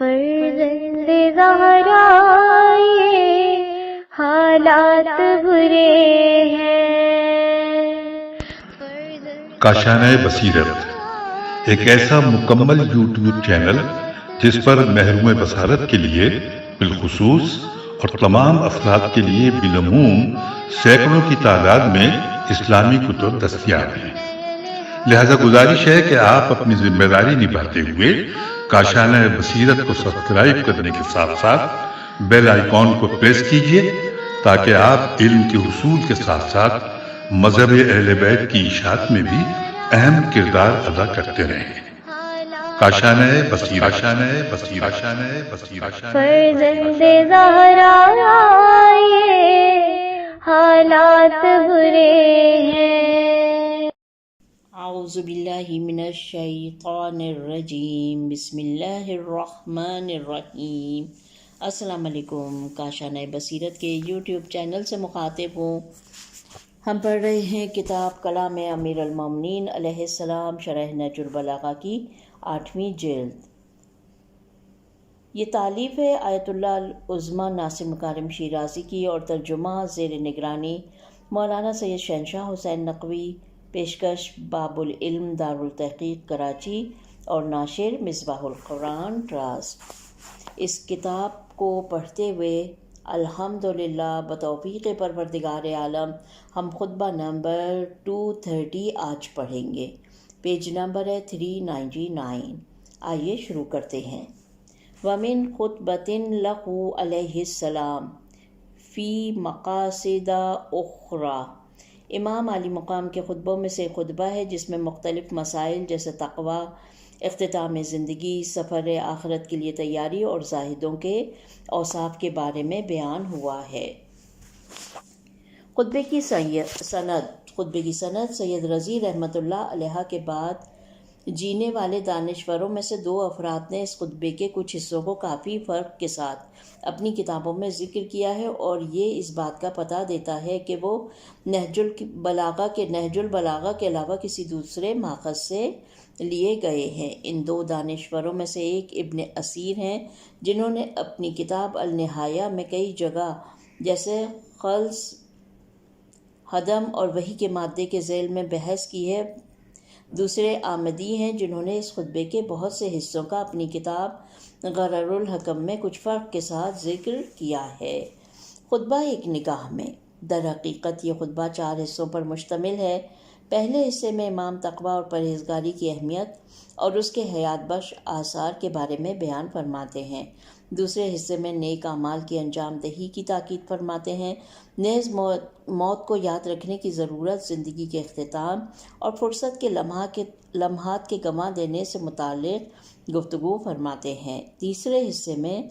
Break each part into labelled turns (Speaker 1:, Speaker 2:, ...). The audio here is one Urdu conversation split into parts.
Speaker 1: فرزند زہرا یہ حالات برے ہیں۔
Speaker 2: کاشانۂ بصیرت ایک ایسا مکمل یوٹیوب چینل جس پر محروم بصارت کے لیے بالخصوص اور تمام افراد کے لیے بالعموم سینکڑوں کی تعداد میں اسلامی کتب دستیاب ہیں۔ لہذا گزارش ہے کہ آپ اپنی ذمہ داری نبھاتے ہوئے کاشانۂ بصیرت کو سبسکرائب کرنے کے ساتھ ساتھ بیل آئیکن کو پریس کیجیے تاکہ آپ علم کے حصول کے ساتھ ساتھ مذہب اہل بیت کی اشاعت میں بھی اہم کردار ادا کرتے رہیں۔ کاشانۂ بصیرت، کاشانۂ بصیرت، کاشانۂ بصیرت۔
Speaker 1: فرزند زہرا یہ حالات برے ہیں۔
Speaker 3: اعوذ باللہ من الشیطان الرجیم، بسم اللہ الرحمن الرحیم۔ السلام علیکم، کاشانۂ بصیرت کے یوٹیوب چینل سے مخاطب ہوں۔ ہم پڑھ رہے ہیں کتاب کلام امیر المومنین علیہ السلام شرح نہج البلاغہ کی 8ویں جلد۔ یہ تالیف ہے آیت اللہ العظمیٰ ناصر مکارم شیرازی کی اور ترجمہ زیر نگرانی مولانا سید شہنشاہ حسین نقوی، پیشکش باب العلم دارالتحقیق کراچی اور ناشر مصباح القرآن ٹرسٹ۔ اس کتاب کو پڑھتے ہوئے الحمدللہ بتوفیق پروردگار عالم ہم خطبہ نمبر 230 آج پڑھیں گے۔ پیج نمبر ہے 399۔ آئیے شروع کرتے ہیں۔ وَمِن خُطْبَةٍ لَهُ علیہ السلام فی مقاصد اخرى، امام علی مقام کے خطبوں میں سے خطبہ ہے جس میں مختلف مسائل جیسے تقوی، اختتام زندگی، سفر آخرت کے لیے تیاری اور زاہدوں کے اوصاف کے بارے میں بیان ہوا ہے۔ خطبے کی سند سید رضی رحمۃ اللہ علیہ کے بعد جینے والے دانشوروں میں سے 2 افراد نے اس خطبے کے کچھ حصوں کو کافی فرق کے ساتھ اپنی کتابوں میں ذکر کیا ہے، اور یہ اس بات کا پتہ دیتا ہے کہ وہ نہج البلاغہ کے علاوہ کسی دوسرے ماخذ سے لیے گئے ہیں۔ ان 2 دانشوروں میں سے ایک ابن اسیر ہیں، جنہوں نے اپنی کتاب النہایہ میں کئی جگہ جیسے خلص، ہدم اور وحی کے مادے کے ذیل میں بحث کی ہے۔ دوسرے آمدی ہیں جنہوں نے اس خطبے کے بہت سے حصوں کا اپنی کتاب غرر الحکم میں کچھ فرق کے ساتھ ذکر کیا ہے۔ خطبہ ایک نگاہ میں، در حقیقت یہ خطبہ 4 حصوں پر مشتمل ہے۔ پہلے حصے میں امام تقوی اور پرہیزگاری کی اہمیت اور اس کے حیات بخش آثار کے بارے میں بیان فرماتے ہیں۔ دوسرے حصے میں نیک اعمال کی انجام دہی کی تاکید فرماتے ہیں، نیز موت کو یاد رکھنے کی ضرورت، زندگی کے اختتام اور فرصت کے لمحات کے گنوا دینے سے متعلق گفتگو فرماتے ہیں۔ تیسرے حصے میں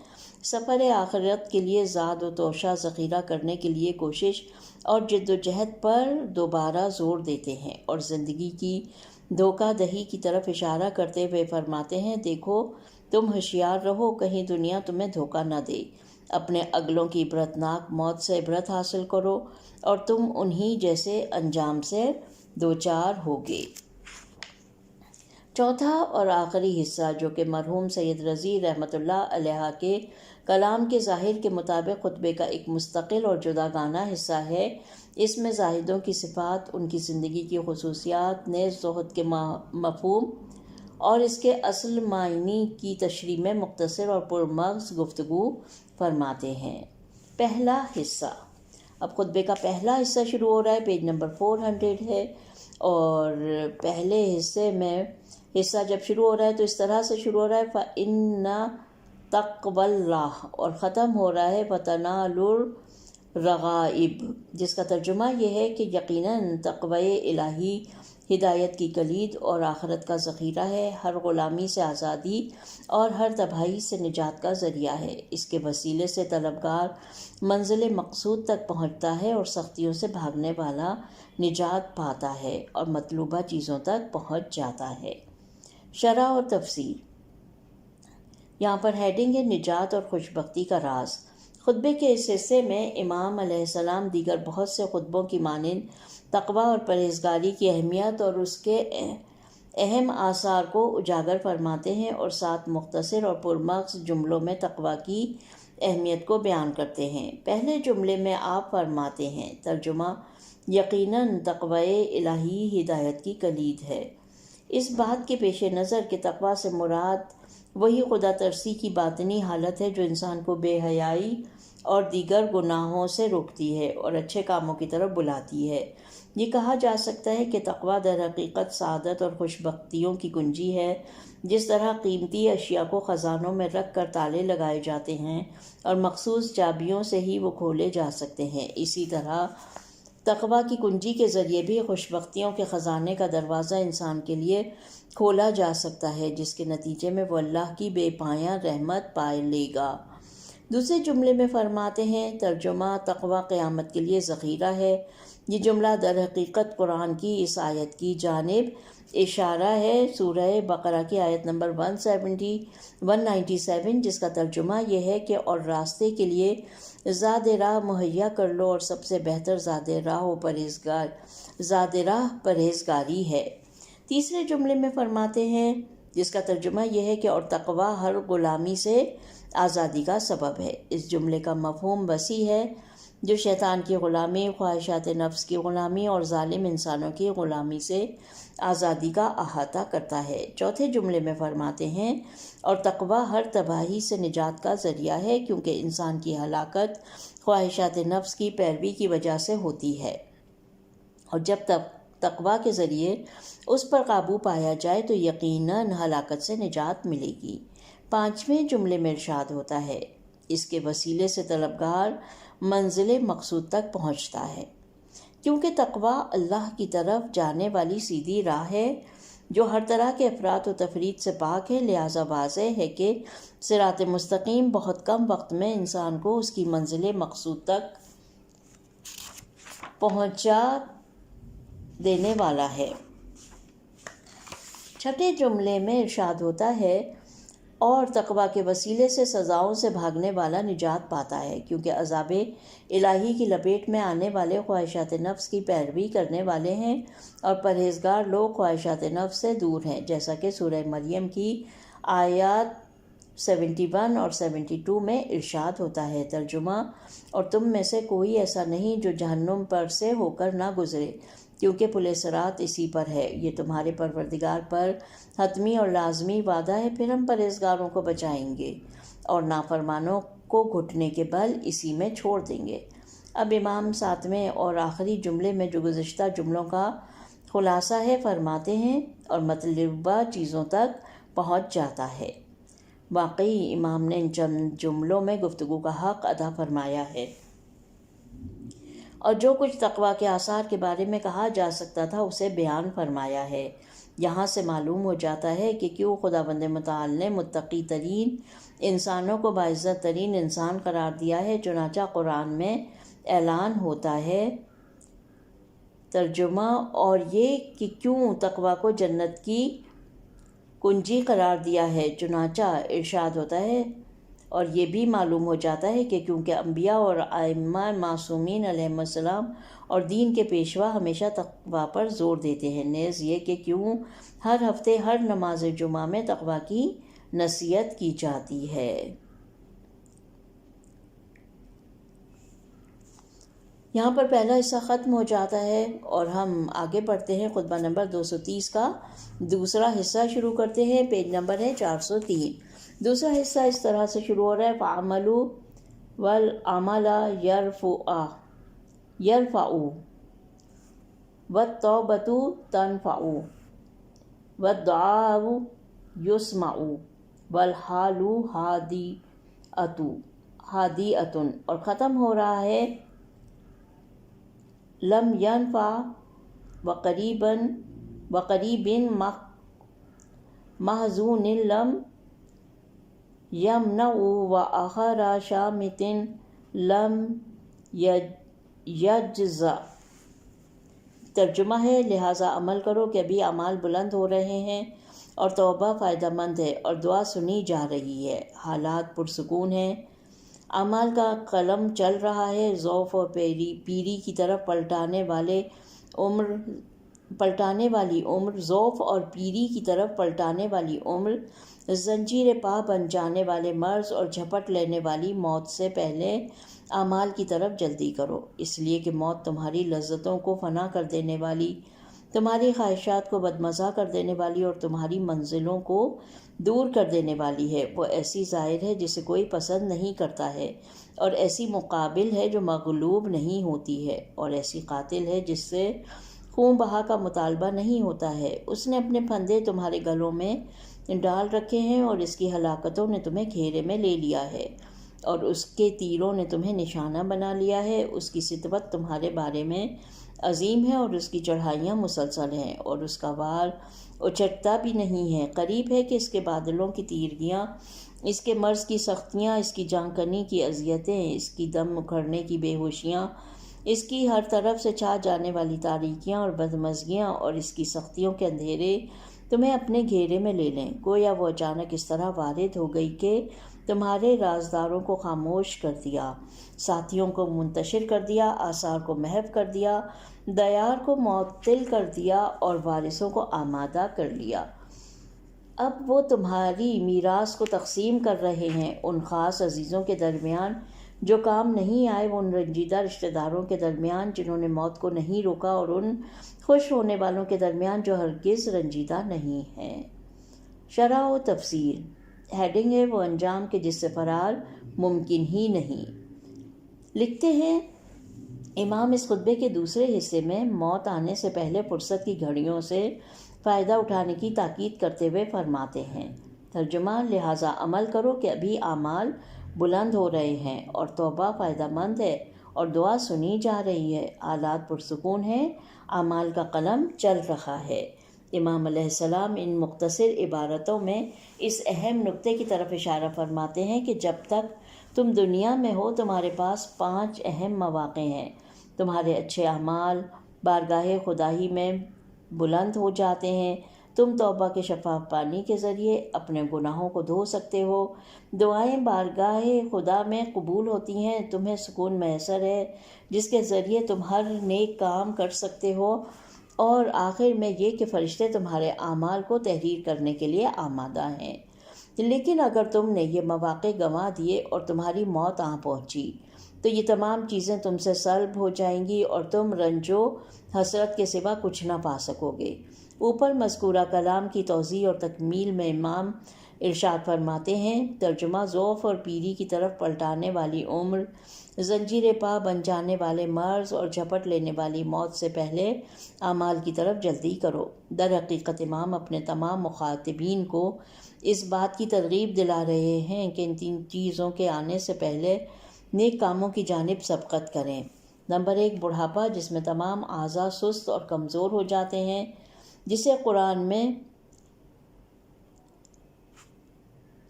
Speaker 3: سفر آخرت کے لیے زاد و توشہ ذخیرہ کرنے کے لیے کوشش اور جد و جہد پر دوبارہ زور دیتے ہیں، اور زندگی کی دھوکہ دہی کی طرف اشارہ کرتے ہوئے فرماتے ہیں، دیکھو تم ہوشیار رہو، کہیں دنیا تمہیں دھوکہ نہ دے، اپنے اگلوں کی عبرتناک موت سے عبرت حاصل کرو اور تم انہی جیسے انجام سے دوچار ہوگے۔ چوتھا اور آخری حصہ، جو کہ مرحوم سید رضی رحمۃ اللہ علیہ کے کلام کے ظاہر کے مطابق خطبے کا ایک مستقل اور جداگانہ حصہ ہے، اس میں زاہدوں کی صفات، ان کی زندگی کی خصوصیات، نیز زہد کے مفہوم اور اس کے اصل معنی کی تشریح میں مختصر اور پرمغز گفتگو فرماتے ہیں۔ پہلا حصہ، اب خطبے کا پہلا حصہ شروع ہو رہا ہے، پیج نمبر 400 ہے، اور پہلے حصے میں حصہ جب شروع ہو رہا ہے تو اس طرح سے شروع ہو رہا ہے فَإِنَّ تَقْوَى اللَّهِ، اور ختم ہو رہا ہے وَتَنَالُ الرَّغَائِبِ، جس کا ترجمہ یہ ہے کہ یقیناً تقوی الہی ہدایت کی کلید اور آخرت کا ذخیرہ ہے، ہر غلامی سے آزادی اور ہر تباہی سے نجات کا ذریعہ ہے۔ اس کے وسیلے سے طلبگار منزل مقصود تک پہنچتا ہے اور سختیوں سے بھاگنے والا نجات پاتا ہے اور مطلوبہ چیزوں تک پہنچ جاتا ہے۔ شرح اور تفسیر، یہاں پر ہیڈنگ ہے نجات اور خوشبختی کا راز۔ خطبے کے اس حصے میں امام علیہ السلام دیگر بہت سے خطبوں کی مانند تقوی اور پرہیزگاری کی اہمیت اور اس کے اہم آثار کو اجاگر فرماتے ہیں اور 7 مختصر اور پرمغز جملوں میں تقویٰ کی اہمیت کو بیان کرتے ہیں۔ پہلے جملے میں آپ فرماتے ہیں، ترجمہ: یقیناً تقوی الہی ہدایت کی کلید ہے۔ اس بات کے پیش نظر کہ تقویٰ سے مراد وہی خدا ترسی کی باطنی حالت ہے جو انسان کو بے حیائی اور دیگر گناہوں سے روکتی ہے اور اچھے کاموں کی طرف بلاتی ہے، یہ کہا جا سکتا ہے کہ تقویٰ در حقیقت سعادت اور خوش بختیوں کی کنجی ہے۔ جس طرح قیمتی اشیاء کو خزانوں میں رکھ کر تالے لگائے جاتے ہیں اور مخصوص چابیوں سے ہی وہ کھولے جا سکتے ہیں، اسی طرح تقویٰ کی کنجی کے ذریعے بھی خوش بختیوں کے خزانے کا دروازہ انسان کے لیے کھولا جا سکتا ہے، جس کے نتیجے میں وہ اللہ کی بے پایاں رحمت پا لے گا۔ دوسرے جملے میں فرماتے ہیں، ترجمہ: تقویٰ قیامت کے لیے ذخیرہ ہے۔ یہ جملہ در حقیقت قرآن کی اس آیت کی جانب اشارہ ہے، سورہ بقرہ کی آیت نمبر 197، جس کا ترجمہ یہ ہے کہ اور راستے کے لیے زاد راہ مہیا کر لو، اور سب سے بہتر زاد راہ پرہیزگاری ہے۔ تیسرے جملے میں فرماتے ہیں، جس کا ترجمہ یہ ہے کہ اور تقویٰ ہر غلامی سے آزادی کا سبب ہے۔ اس جملے کا مفہوم وسیع ہے، جو شیطان کی غلامی، خواہشات نفس کی غلامی اور ظالم انسانوں کی غلامی سے آزادی کا احاطہ کرتا ہے۔ چوتھے جملے میں فرماتے ہیں، اور تقویٰ ہر تباہی سے نجات کا ذریعہ ہے، کیونکہ انسان کی ہلاکت خواہشات نفس کی پیروی کی وجہ سے ہوتی ہے، اور جب تک تقویٰ کے ذریعے اس پر قابو پایا جائے تو یقیناً ہلاکت سے نجات ملے گی۔ پانچویں جملے میں ارشاد ہوتا ہے، اس کے وسیلے سے طلبگار منزل مقصود تک پہنچتا ہے، کیونکہ تقویٰ اللہ کی طرف جانے والی سیدھی راہ ہے جو ہر طرح کے افراط و تفریط سے پاک ہے۔ لہٰذا واضح ہے کہ صراط مستقیم بہت کم وقت میں انسان کو اس کی منزل مقصود تک پہنچا دینے والا ہے۔ چھٹے جملے میں ارشاد ہوتا ہے، اور تقویٰ کے وسیلے سے سزاؤں سے بھاگنے والا نجات پاتا ہے، کیونکہ عذاب الہی کی لپیٹ میں آنے والے خواہشات نفس کی پیروی کرنے والے ہیں، اور پرہیزگار لوگ خواہشات نفس سے دور ہیں، جیسا کہ سورہ مریم کی آیات 71 اور 72 میں ارشاد ہوتا ہے۔ ترجمہ: اور تم میں سے کوئی ایسا نہیں جو جہنم پر سے ہو کر نہ گزرے، کیونکہ پل صراط اسی پر ہے۔ یہ تمہارے پروردگار پر حتمی اور لازمی وعدہ ہے، پھر ہم پرہیزگاروں کو بچائیں گے اور نافرمانوں کو گھٹنے کے بل اسی میں چھوڑ دیں گے۔ اب امام 7ویں اور آخری جملے میں جو گزشتہ جملوں کا خلاصہ ہے فرماتے ہیں، اور مطلوبہ چیزوں تک پہنچ جاتا ہے۔ واقعی امام نے ان چند جملوں میں گفتگو کا حق ادا فرمایا ہے، اور جو کچھ تقویٰ کے آثار کے بارے میں کہا جا سکتا تھا اسے بیان فرمایا ہے۔ یہاں سے معلوم ہو جاتا ہے کہ کیوں خداوند متعال نے متقی ترین انسانوں کو باعزت ترین انسان قرار دیا ہے۔ چنانچہ قرآن میں اعلان ہوتا ہے، ترجمہ: اور یہ کہ کیوں تقویٰ کو جنت کی کنجی قرار دیا ہے۔ چنانچہ ارشاد ہوتا ہے، اور یہ بھی معلوم ہو جاتا ہے کہ کیونکہ انبیاء اور ائمہ معصومین علیہم السلام اور دین کے پیشوا ہمیشہ تقویٰ پر زور دیتے ہیں، نیز یہ کہ کیوں ہر ہفتے ہر نماز جمعہ میں تقویٰ کی نصیحت کی جاتی ہے۔ یہاں پر پہلا حصہ ختم ہو جاتا ہے، اور ہم آگے بڑھتے ہیں۔ خطبہ نمبر 230 کا دوسرا حصہ شروع کرتے ہیں۔ پیج نمبر ہے 403۔ دوسرا حصہ اس طرح سے شروع ہو رہا ہے، فَعَمَلُوا وَالْعَمَلَ يَرْفَعُ وَالتَّوْبَةُ تَنْفَعُ وَالدُّعَاءُ يُسْمَعُ وَالْحَالُ هَادِئَةٌ، اور ختم ہو رہا ہے، لم ينفع وقریب محزون لم یمنع وآخر شامت لم یجزع۔ ترجمہ ہے، لہٰذا عمل کرو کہ ابھی اعمال بلند ہو رہے ہیں، اور توبہ فائدہ مند ہے، اور دعا سنی جا رہی ہے، حالات پرسکون ہیں، اعمال کا قلم چل رہا ہے، ضعف اور پیری کی طرف پلٹانے والے امر پلٹانے والی عمر، ضعف اور پیری کی طرف پلٹانے والی عمر، زنجیر پا بن جانے والے مرض اور جھپٹ لینے والی موت سے پہلے اعمال کی طرف جلدی کرو، اس لیے کہ موت تمہاری لذتوں کو فنا کر دینے والی، تمہاری خواہشات کو بدمزہ کر دینے والی اور تمہاری منزلوں کو دور کر دینے والی ہے۔ وہ ایسی ظاہر ہے جسے کوئی پسند نہیں کرتا ہے، اور ایسی مقابل ہے جو مغلوب نہیں ہوتی ہے، اور ایسی قاتل ہے جس سے خون بہا کا مطالبہ نہیں ہوتا ہے۔ اس نے اپنے پھندے تمہارے گلوں میں ڈال رکھے ہیں، اور اس کی ہلاکتوں نے تمہیں گھیرے میں لے لیا ہے، اور اس کے تیروں نے تمہیں نشانہ بنا لیا ہے۔ اس کی سطوت تمہارے بارے میں عظیم ہے، اور اس کی چڑھائیاں مسلسل ہیں، اور اس کا وار اچٹتا بھی نہیں ہے۔ قریب ہے کہ اس کے بادلوں کی تیرگیاں، اس کے مرض کی سختیاں، اس کی جان کنی کی اذیتیں، اس کی دم اکھڑنے کی بے ہوشیاں، اس کی ہر طرف سے چھا جانے والی تاریکیاں اور بدمزگیاں، اور اس کی سختیوں کے اندھیرے تمہیں اپنے گھیرے میں لے لیں۔ گویا وہ اچانک اس طرح وارد ہو گئی کہ تمہارے رازداروں کو خاموش کر دیا، ساتھیوں کو منتشر کر دیا، آثار کو محو کر دیا، دیار کو معطل کر دیا، اور وارثوں کو آمادہ کر لیا۔ اب وہ تمہاری میراث کو تقسیم کر رہے ہیں، ان خاص عزیزوں کے درمیان جو کام نہیں آئے، ان رنجیدہ رشتہ داروں کے درمیان جنہوں نے موت کو نہیں روکا، اور ان خوش ہونے والوں کے درمیان جو ہرگز رنجیدہ نہیں ہیں۔ شرح و تفسیر۔ ہیڈنگ ہے وہ انجام کے جس سے فرار ممکن ہی نہیں۔ لکھتے ہیں امام اس خطبے کے دوسرے حصے میں موت آنے سے پہلے فرصت کی گھڑیوں سے فائدہ اٹھانے کی تاکید کرتے ہوئے فرماتے ہیں، ترجمہ: لہٰذا عمل کرو کہ ابھی اعمال بلند ہو رہے ہیں، اور توبہ فائدہ مند ہے، اور دعا سنی جا رہی ہے، حالات پرسکون ہیں، اعمال کا قلم چل رہا ہے۔ امام علیہ السلام ان مختصر عبارتوں میں اس اہم نکتے کی طرف اشارہ فرماتے ہیں کہ جب تک تم دنیا میں ہو تمہارے پاس 5 اہم مواقع ہیں۔ تمہارے اچھے اعمال بارگاہ خدائی میں بلند ہو جاتے ہیں، تم توبہ کے شفاف پانی کے ذریعے اپنے گناہوں کو دھو سکتے ہو، دعائیں بارگاہ خدا میں قبول ہوتی ہیں، تمہیں سکون میسر ہے جس کے ذریعے تم ہر نیک کام کر سکتے ہو، اور آخر میں یہ کہ فرشتے تمہارے اعمال کو تحریر کرنے کے لیے آمادہ ہیں۔ لیکن اگر تم نے یہ مواقع گنوا دیے اور تمہاری موت آ پہنچی تو یہ تمام چیزیں تم سے سلب ہو جائیں گی، اور تم رنج و حسرت کے سوا کچھ نہ پا سکو گے۔ اوپر مذکورہ کلام کی توضیح اور تکمیل میں امام ارشاد فرماتے ہیں، ترجمہ: ضعف اور پیری کی طرف پلٹانے والی عمر، زنجیر پا بن جانے والے مرض اور جھپٹ لینے والی موت سے پہلے اعمال کی طرف جلدی کرو۔ در حقیقت امام اپنے تمام مخاطبین کو اس بات کی ترغیب دلا رہے ہیں کہ ان 3 چیزوں کے آنے سے پہلے نیک کاموں کی جانب سبقت کریں۔ نمبر 1، بڑھاپا جس میں تمام اعضاء سست اور کمزور ہو جاتے ہیں، جسے قرآن میں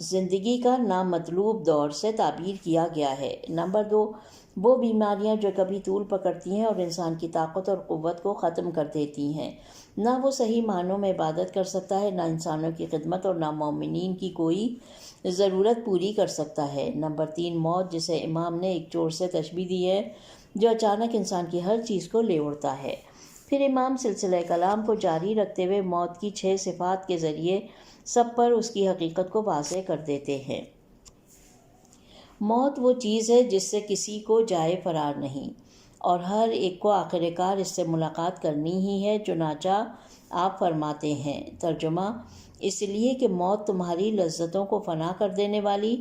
Speaker 3: زندگی کا نامطلوب دور سے تعبیر کیا گیا ہے۔ نمبر 2، وہ بیماریاں جو کبھی طول پکڑتی ہیں اور انسان کی طاقت اور قوت کو ختم کر دیتی ہیں، نہ وہ صحیح معنوں میں عبادت کر سکتا ہے، نہ انسانوں کی خدمت اور نہ مومنین کی کوئی ضرورت پوری کر سکتا ہے۔ نمبر 3، موت جسے امام نے ایک چور سے تشبیہ دی ہے جو اچانک انسان کی ہر چیز کو لے اڑتا ہے۔ پھر امام سلسلہ کلام کو جاری رکھتے ہوئے موت کی 6 صفات کے ذریعے سب پر اس کی حقیقت کو واضح کر دیتے ہیں۔ موت وہ چیز ہے جس سے کسی کو جائے فرار نہیں، اور ہر ایک کو آخر کار اس سے ملاقات کرنی ہی ہے، چنانچہ آپ فرماتے ہیں، ترجمہ: اس لیے کہ موت تمہاری لذتوں کو فنا کر دینے والی،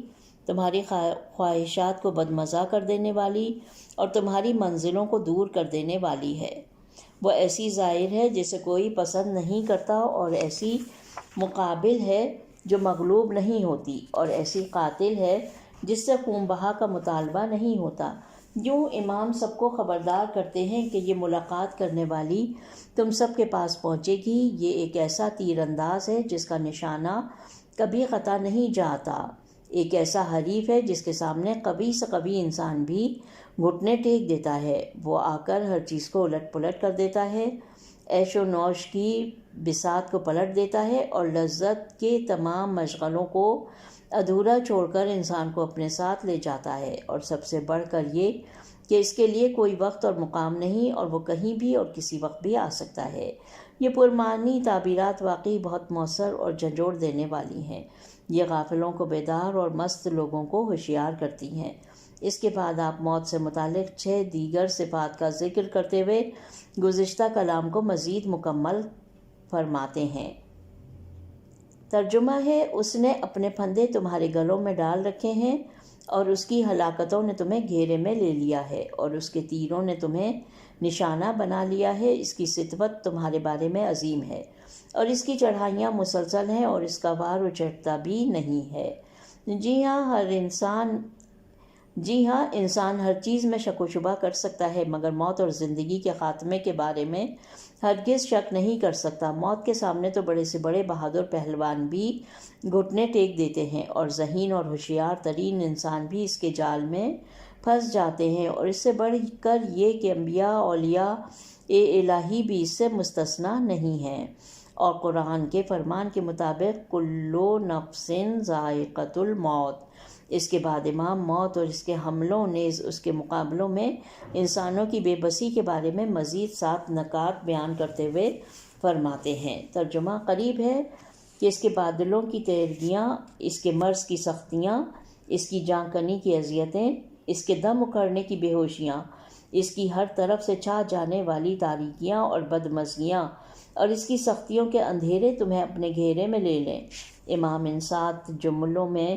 Speaker 3: تمہاری خواہشات کو بدمزہ کر دینے والی، اور تمہاری منزلوں کو دور کر دینے والی ہے۔ وہ ایسی ظاہر ہے جسے کوئی پسند نہیں کرتا، اور ایسی مقابل ہے جو مغلوب نہیں ہوتی، اور ایسی قاتل ہے جس سے خون بہا کا مطالبہ نہیں ہوتا۔ یوں امام سب کو خبردار کرتے ہیں کہ یہ ملاقات کرنے والی تم سب کے پاس پہنچے گی۔ یہ ایک ایسا تیر انداز ہے جس کا نشانہ کبھی قطع نہیں جاتا، ایک ایسا حریف ہے جس کے سامنے قوی سے قوی انسان بھی گھٹنے ٹیک دیتا ہے۔ وہ آ کر ہر چیز کو الٹ پلٹ کر دیتا ہے، عیش و نوش کی بساط کو پلٹ دیتا ہے، اور لذت کے تمام مشغلوں کو ادھورا چھوڑ کر انسان کو اپنے ساتھ لے جاتا ہے، اور سب سے بڑھ کر یہ کہ اس کے لیے کوئی وقت اور مقام نہیں، اور وہ کہیں بھی اور کسی وقت بھی آ سکتا ہے۔ یہ پرمعنی تعبیرات واقعی بہت مؤثر اور جھنجھوڑ دینے والی ہیں۔ یہ غافلوں کو بیدار اور مست لوگوں کو ہوشیار کرتی ہیں۔ اس کے بعد آپ موت سے متعلق 6 دیگر صفات کا ذکر کرتے ہوئے گزشتہ کلام کو مزید مکمل فرماتے ہیں۔ ترجمہ ہے، اس نے اپنے پھندے تمہارے گلوں میں ڈال رکھے ہیں اور اس کی ہلاکتوں نے تمہیں گھیرے میں لے لیا ہے اور اس کے تیروں نے تمہیں نشانہ بنا لیا ہے۔ اس کی ستوت تمہارے بارے میں عظیم ہے اور اس کی چڑھائیاں مسلسل ہیں اور اس کا وار اچٹتا بھی نہیں ہے۔ جی ہاں انسان ہر چیز میں شک و شبہ کر سکتا ہے، مگر موت اور زندگی کے خاتمے کے بارے میں ہرگز شک نہیں کر سکتا۔ موت کے سامنے تو بڑے سے بڑے بہادر پہلوان بھی گھٹنے ٹیک دیتے ہیں اور ذہین اور ہوشیار ترین انسان بھی اس کے جال میں پھنس جاتے ہیں، اور اس سے بڑھ کر یہ کہ انبیاء اولیاء الہی بھی اس سے مستثنیٰ نہیں ہیں۔ اور قرآن کے فرمان کے مطابق کلو نفس ذائقۃ الموت۔ اس کے بعد امام موت اور اس کے حملوں نیز اس کے مقابلوں میں انسانوں کی بے بسی کے بارے میں مزید 7 نکات بیان کرتے ہوئے فرماتے ہیں۔ ترجمہ، قریب ہے کہ اس کے بادلوں کی تیرگیاں، اس کے مرض کی سختیاں، اس کی جاں کنی کی اذیتیں، اس کے دم اکھڑنے کی بے ہوشیاں، اس کی ہر طرف سے چھا جانے والی تاریکیاں اور بدمزگیاں اور اس کی سختیوں کے اندھیرے تمہیں اپنے گھیرے میں لے لیں۔ امام ان 7 جملوں میں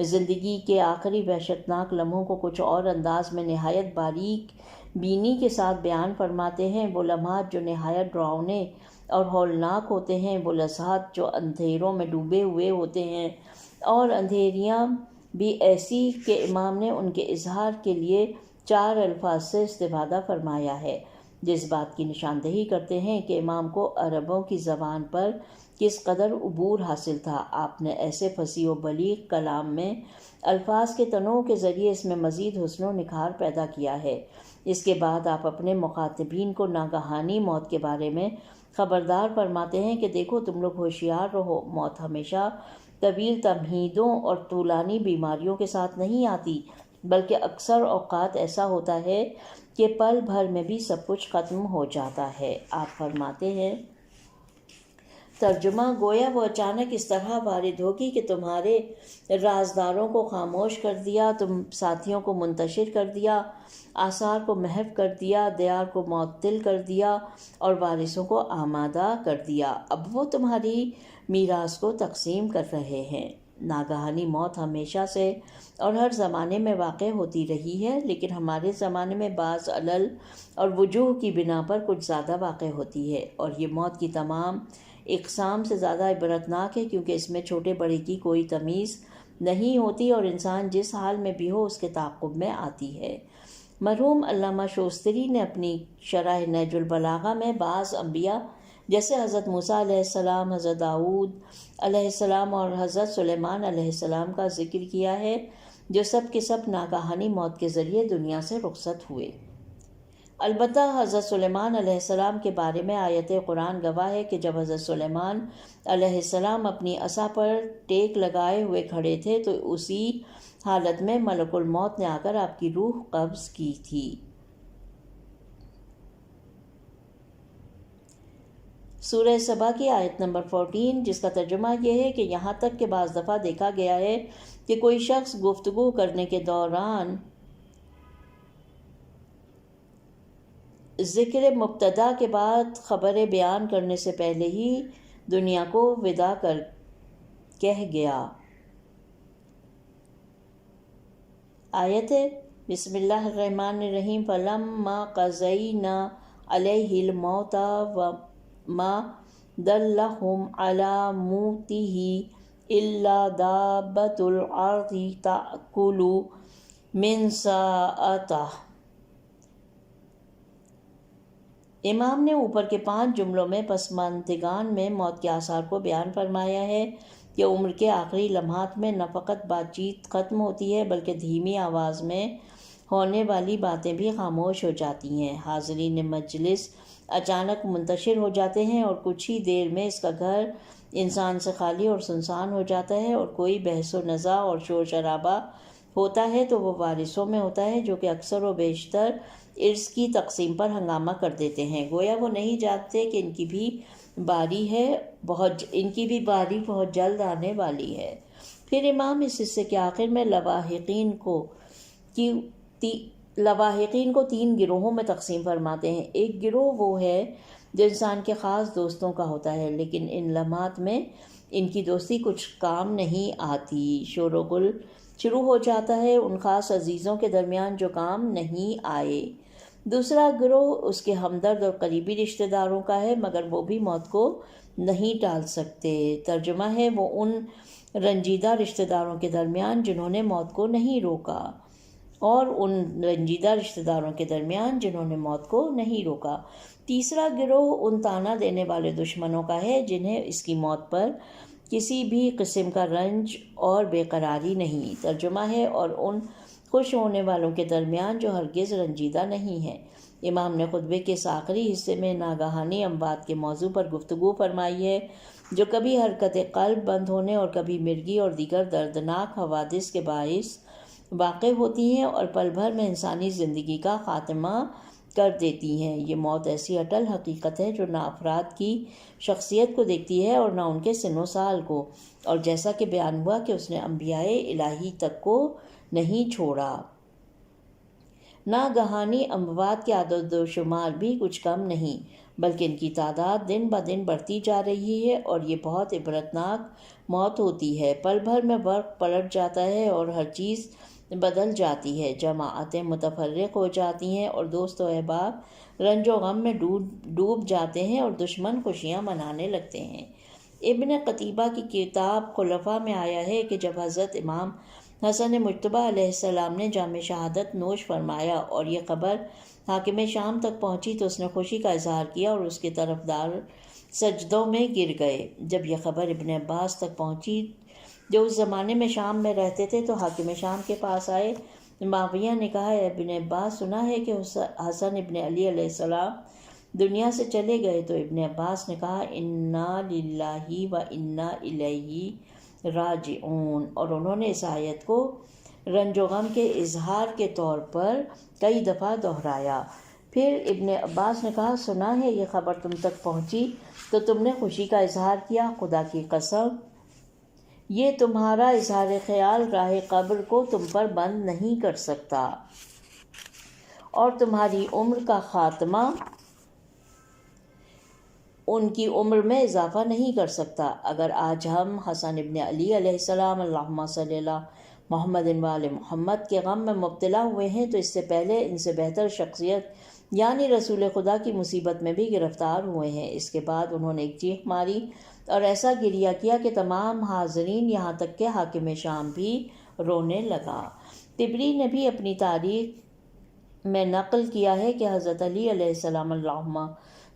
Speaker 3: زندگی کے آخری وحشتناک لمحوں کو کچھ اور انداز میں نہایت باریک بینی کے ساتھ بیان فرماتے ہیں۔ وہ لمحات جو نہایت ڈراؤنے اور ہولناک ہوتے ہیں، وہ لحظات جو اندھیروں میں ڈوبے ہوئے ہوتے ہیں، اور اندھیریاں بھی ایسی کہ امام نے ان کے اظہار کے لیے 4 الفاظ سے استفادہ فرمایا ہے، جس بات کی نشاندہی کرتے ہیں کہ امام کو عربوں کی زبان پر کس قدر عبور حاصل تھا۔ آپ نے ایسے فصیح و بلیغ کلام میں الفاظ کے تنوع کے ذریعے اس میں مزید حسن و نکھار پیدا کیا ہے۔ اس کے بعد آپ اپنے مخاطبین کو ناگہانی موت کے بارے میں خبردار فرماتے ہیں کہ دیکھو تم لوگ ہوشیار رہو، موت ہمیشہ طویل تمہیدوں اور طولانی بیماریوں کے ساتھ نہیں آتی، بلکہ اکثر اوقات ایسا ہوتا ہے کہ پل بھر میں بھی سب کچھ ختم ہو جاتا ہے۔ آپ فرماتے ہیں، ترجمہ، گویا وہ اچانک اس طرح وارد ہوگی کہ تمہارے رازداروں کو خاموش کر دیا، تم ساتھیوں کو منتشر کر دیا، آثار کو محو کر دیا، دیار کو معطل کر دیا اور وارثوں کو آمادہ کر دیا۔ اب وہ تمہاری میراث کو تقسیم کر رہے ہیں۔ ناگہانی موت ہمیشہ سے اور ہر زمانے میں واقع ہوتی رہی ہے، لیکن ہمارے زمانے میں بعض علل اور وجوہ کی بنا پر کچھ زیادہ واقع ہوتی ہے، اور یہ موت کی تمام اقسام سے زیادہ عبرتناک ہے، کیونکہ اس میں چھوٹے بڑے کی کوئی تمیز نہیں ہوتی اور انسان جس حال میں بھی ہو اس کے تعاقب میں آتی ہے۔ مرحوم علامہ شوستری نے اپنی شرح نہج البلاغہ میں بعض انبیاء جیسے حضرت موسیٰ علیہ السلام، حضرت داؤد علیہ السلام اور حضرت سلیمان علیہ السلام کا ذکر کیا ہے، جو سب کے سب ناگہانی موت کے ذریعے دنیا سے رخصت ہوئے۔ البتہ حضرت سلیمان علیہ السلام کے بارے میں آیت قرآن گواہ ہے کہ جب حضرت سلیمان علیہ السلام اپنی عصا پر ٹیک لگائے ہوئے کھڑے تھے تو اسی حالت میں ملک الموت نے آ کر آپ کی روح قبض کی تھی۔ سورہ سبا کی آیت نمبر 14، جس کا ترجمہ یہ ہے کہ یہاں تک کہ بعض دفعہ دیکھا گیا ہے کہ کوئی شخص گفتگو کرنے کے دوران ذکر مبتدا کے بعد خبر بیان کرنے سے پہلے ہی دنیا کو وداع کہہ گیا۔ آیت ہے، بسم اللہ الرحمن الرحیم، فَلَمَّا قَضَيْنَا عَلَيْهِ الْمَوْتَ وَمَا دَلَّهُمْ عَلَى مَوْتِهِ إِلَّا دَابَّةُ الْأَرْضِ تَأْكُلُ مِنْ سَأَتِهِ۔ امام نے اوپر کے 5 جملوں میں پسماندگان میں موت کے آثار کو بیان فرمایا ہے کہ عمر کے آخری لمحات میں نہ فقط بات چیت ختم ہوتی ہے بلکہ دھیمی آواز میں ہونے والی باتیں بھی خاموش ہو جاتی ہیں۔ حاضرین مجلس اچانک منتشر ہو جاتے ہیں اور کچھ ہی دیر میں اس کا گھر انسان سے خالی اور سنسان ہو جاتا ہے، اور کوئی بحث و نزاع اور شور شرابہ ہوتا ہے تو وہ وارثوں میں ہوتا ہے، جو کہ اکثر و بیشتر ارث کی تقسیم پر ہنگامہ کر دیتے ہیں، گویا وہ نہیں جانتے کہ ان کی بھی باری ہے، ان کی بھی باری بہت جلد آنے والی ہے۔ پھر امام اس حصے کے آخر میں لواحقین کو 3 گروہوں میں تقسیم فرماتے ہیں۔ ایک گروہ وہ ہے جو انسان کے خاص دوستوں کا ہوتا ہے، لیکن ان لمحات میں ان کی دوستی کچھ کام نہیں آتی، شور و غل شروع ہو جاتا ہے ان خاص عزیزوں کے درمیان جو کام نہیں آئے۔ دوسرا گروہ اس کے ہمدرد اور قریبی رشتہ داروں کا ہے، مگر وہ بھی موت کو نہیں ٹال سکتے۔ ترجمہ ہے، وہ ان رنجیدہ رشتہ داروں کے درمیان جنہوں نے موت کو نہیں روکا، اور ان رنجیدہ رشتہ داروں کے درمیان جنہوں نے موت کو نہیں روکا۔ تیسرا گروہ ان طعنہ دینے والے دشمنوں کا ہے جنہیں اس کی موت پر کسی بھی قسم کا رنج اور بے قراری نہیں۔ ترجمہ ہے، اور ان خوش ہونے والوں کے درمیان جو ہرگز رنجیدہ نہیں ہیں۔ امام نے خطبے کے اس آخری حصے میں ناگہانی اموات کے موضوع پر گفتگو فرمائی ہے، جو کبھی حرکت قلب بند ہونے اور کبھی مرگی اور دیگر دردناک حوادث کے باعث واقع ہوتی ہیں اور پل بھر میں انسانی زندگی کا خاتمہ کر دیتی ہیں۔ یہ موت ایسی اٹل حقیقت ہے جو نہ افراد کی شخصیت کو دیکھتی ہے اور نہ ان کے سن و سال کو، اور جیسا کہ بیان ہوا کہ اس نے انبیاء الہی تک کو نہیں چھوڑا۔ ناگہانی اموات کے عدد و شمار بھی کچھ کم نہیں، بلکہ ان کی تعداد دن بدن بڑھتی جا رہی ہے، اور یہ بہت عبرتناک موت ہوتی ہے۔ پل بھر میں برق پلٹ جاتا ہے اور ہر چیز بدل جاتی ہے، جماعتیں متفرق ہو جاتی ہیں اور دوست و احباب رنج و غم میں ڈوب جاتے ہیں اور دشمن خوشیاں منانے لگتے ہیں۔ ابن قتیبہ کی کتاب خلفاء میں آیا ہے کہ جب حضرت امام حسن مجتبی علیہ السلام نے جام شہادت نوش فرمایا اور یہ خبر حاکم شام تک پہنچی تو اس نے خوشی کا اظہار کیا اور اس کے طرفدار سجدوں میں گر گئے۔ جب یہ خبر ابن عباس تک پہنچی جو اس زمانے میں شام میں رہتے تھے تو حاکم شام کے پاس آئے۔ معاویہ نے کہا، اے ابن عباس، سنا ہے کہ حسن ابن علی علیہ السلام دنیا سے چلے گئے؟ تو ابن عباس نے کہا، انا للہ و انا الیہ راجعون، اور انہوں نے اس آیت کو رنج و غم کے اظہار کے طور پر کئی دفعہ دہرایا۔ پھر ابن عباس نے کہا، سنا ہے یہ خبر تم تک پہنچی تو تم نے خوشی کا اظہار کیا؟ خدا کی قسم یہ تمہارا اظہار خیال راہ قبر کو تم پر بند نہیں کر سکتا اور تمہاری عمر کا خاتمہ ان کی عمر میں اضافہ نہیں کر سکتا۔ اگر آج ہم حسن ابن علی علیہ السلام اللہم صلی اللہ محمد وآل محمد کے غم میں مبتلا ہوئے ہیں تو اس سے پہلے ان سے بہتر شخصیت یعنی رسول خدا کی مصیبت میں بھی گرفتار ہوئے ہیں۔ اس کے بعد انہوں نے ایک چیخ ماری اور ایسا گریہ کیا کہ تمام حاضرین یہاں تک کہ حاکم شام بھی رونے لگا۔ طبری نے بھی اپنی تاریخ میں نقل کیا ہے کہ حضرت علی علیہ السلام اللہم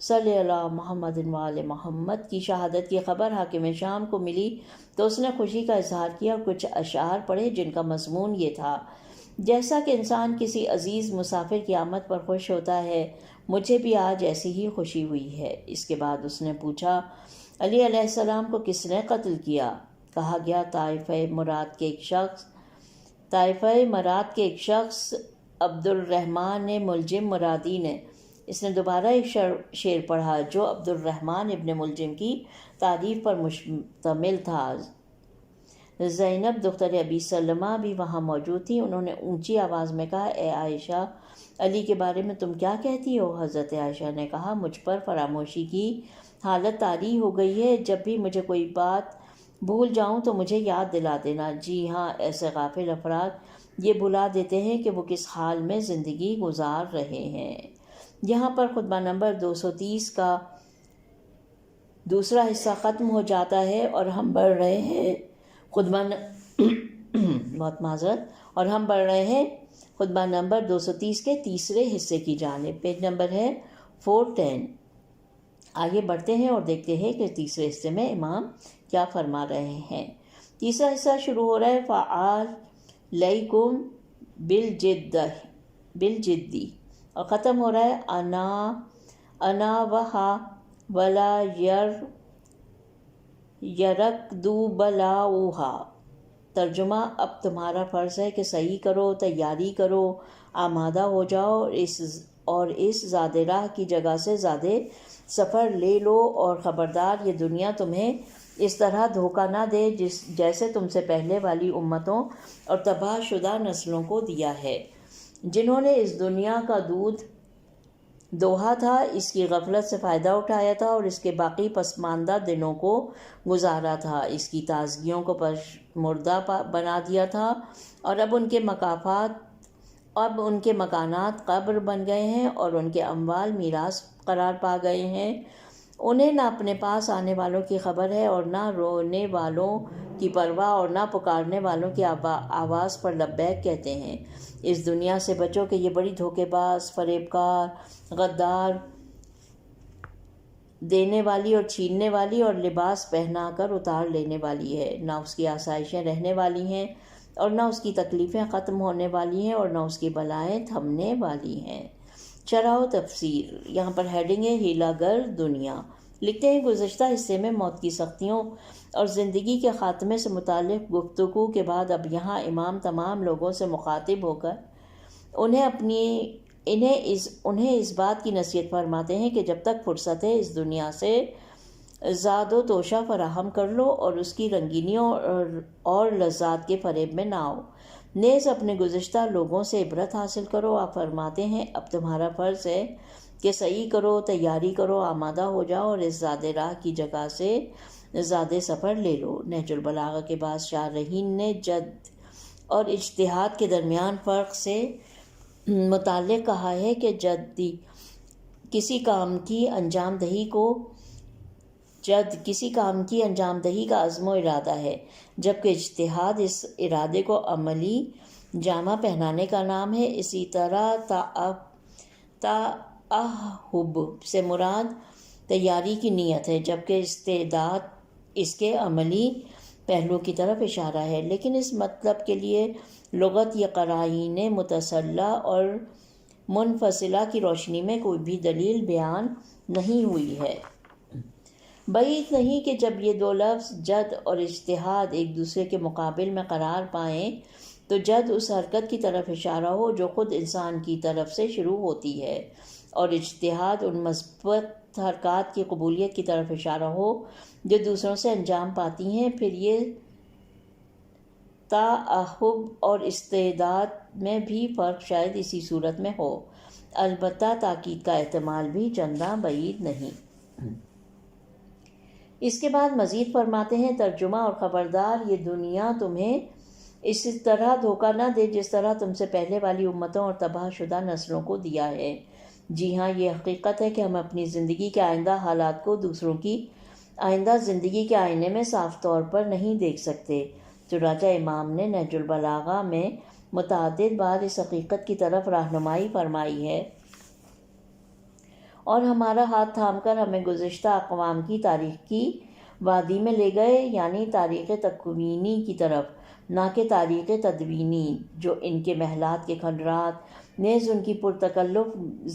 Speaker 3: صلی اللہ محمد وآل محمد کی شہادت کی خبر حاکم شام کو ملی تو اس نے خوشی کا اظہار کیا اور کچھ اشعار پڑھے جن کا مضمون یہ تھا، جیسا کہ انسان کسی عزیز مسافر کی آمد پر خوش ہوتا ہے، مجھے بھی آج ایسی ہی خوشی ہوئی ہے۔ اس کے بعد اس نے پوچھا، علی علیہ السلام کو کس نے قتل کیا؟ کہا گیا، طائفہ مراد کے ایک شخص عبد الرحمن ملجم مرادی نے۔ اس نے دوبارہ ایک شعر پڑھا جو عبد الرحمن ابن ملجم کی تعریف پر مشتمل تھا۔ زینب دختر ابی سلمہ بھی وہاں موجود تھی۔ انہوں نے اونچی آواز میں کہا، اے عائشہ، علی کے بارے میں تم کیا کہتی ہو؟ حضرت عائشہ نے کہا، مجھ پر فراموشی کی حالت طاری ہو گئی ہے، جب بھی مجھے کوئی بات بھول جاؤں تو مجھے یاد دلا دینا۔ جی ہاں، ایسے غافل افراد یہ بھلا دیتے ہیں کہ وہ کس حال میں زندگی گزار رہے ہیں۔ یہاں پر خطبہ نمبر 230 کا دوسرا حصہ ختم ہو جاتا ہے اور ہم بڑھ رہے ہیں خطبہ نمبر 230 کے تیسرے حصے کی جانب۔ پیج نمبر ہے 410۔ آگے بڑھتے ہیں اور دیکھتے ہیں کہ تیسرے حصے میں امام کیا فرما رہے ہیں۔ تیسرا حصہ شروع ہو رہا ہے، فعلیکم بالجدی، اور ختم ہو رہا ہے، انا وہا ولا یرکدو بلاؤہا۔ ترجمہ: اب تمہارا فرض ہے کہ صحیح کرو، تیاری کرو، آمادہ ہو جاؤ اور اس زیادہ راہ کی جگہ سے زیادہ سفر لے لو، اور خبردار، یہ دنیا تمہیں اس طرح دھوکہ نہ دے جیسے تم سے پہلے والی امتوں اور تباہ شدہ نسلوں کو دیا ہے، جنہوں نے اس دنیا کا دودھ دوہا تھا، اس کی غفلت سے فائدہ اٹھایا تھا اور اس کے باقی پسماندہ دنوں کو گزارا تھا، اس کی تازگیوں کو پشمردہ بنا دیا تھا، اور اب ان کے مکانات قبر بن گئے ہیں اور ان کے اموال میراث قرار پا گئے ہیں۔ انہیں نہ اپنے پاس آنے والوں کی خبر ہے اور نہ رونے والوں کی پرواہ اور نہ پکارنے والوں کی آواز پر لبیک کہتے ہیں۔ اس دنیا سے بچو کہ یہ بڑی دھوکے باز، فریب کار، غدار، دینے والی اور چھیننے والی اور لباس پہنا کر اتار لینے والی ہے۔ نہ اس کی آسائشیں رہنے والی ہیں اور نہ اس کی تکلیفیں ختم ہونے والی ہیں اور نہ اس کی بلائیں تھمنے والی ہیں۔ شرح و تفسیر، یہاں پر ہیڈنگ ہے ہیلا گر دنیا۔ لکھتے ہیں گزشتہ حصے میں موت کی سختیوں اور زندگی کے خاتمے سے متعلق گفتگو کے بعد اب یہاں امام تمام لوگوں سے مخاطب ہو کر انہیں اس بات کی نصیحت فرماتے ہیں کہ جب تک فرصت ہے اس دنیا سے زاد و توشہ فراہم کر لو اور اس کی رنگینیوں اور لذات کے فریب میں نہ آؤ، نیز اپنے گزشتہ لوگوں سے عبرت حاصل کرو۔ آپ فرماتے ہیں اب تمہارا فرض ہے کہ صحیح کرو، تیاری کرو، آمادہ ہو جاؤ اور اس زیادہ راہ کی جگہ سے زیادہ سفر لے لو۔ نہج البلاغہ کے بعد شارحین نے جد اور اجتہاد کے درمیان فرق سے متعلق کہا ہے کہ جد کسی کام کی انجام دہی کا عزم و ارادہ ہے، جبکہ اجتہاد اس ارادے کو عملی جامہ پہنانے کا نام ہے۔ اسی طرح تعہب سے مراد تیاری کی نیت ہے، جبکہ استعداد اس کے عملی پہلو کی طرف اشارہ ہے، لیکن اس مطلب کے لیے لغت یا قرائن متصلہ اور منفصلہ کی روشنی میں کوئی بھی دلیل بیان نہیں ہوئی ہے۔ بعید نہیں کہ جب یہ دو لفظ جد اور اجتہاد ایک دوسرے کے مقابل میں قرار پائیں تو جد اس حرکت کی طرف اشارہ ہو جو خود انسان کی طرف سے شروع ہوتی ہے، اور اجتہاد ان مثبت حرکات کی قبولیت کی طرف اشارہ ہو جو دوسروں سے انجام پاتی ہیں۔ پھر یہ تعہب اور استعداد میں بھی فرق شاید اسی صورت میں ہو، البتہ تاکید کا احتمال بھی چنداں بعید نہیں۔ اس کے بعد مزید فرماتے ہیں ترجمہ: اور خبردار، یہ دنیا تمہیں اس طرح دھوکہ نہ دے جس طرح تم سے پہلے والی امتوں اور تباہ شدہ نسلوں کو دیا ہے۔ جی ہاں، یہ حقیقت ہے کہ ہم اپنی زندگی کے آئندہ حالات کو دوسروں کی آئندہ زندگی کے آئینے میں صاف طور پر نہیں دیکھ سکتے، چنانچہ امام نے نہج البلاغہ میں متعدد بار اس حقیقت کی طرف رہنمائی فرمائی ہے اور ہمارا ہاتھ تھام کر ہمیں گزشتہ اقوام کی تاریخ کی وادی میں لے گئے، یعنی تاریخ تکوینی کی طرف، نہ کہ تاریخ تدوینی جو ان کے محلات کے کھنڈرات نیز ان کی پرتکلف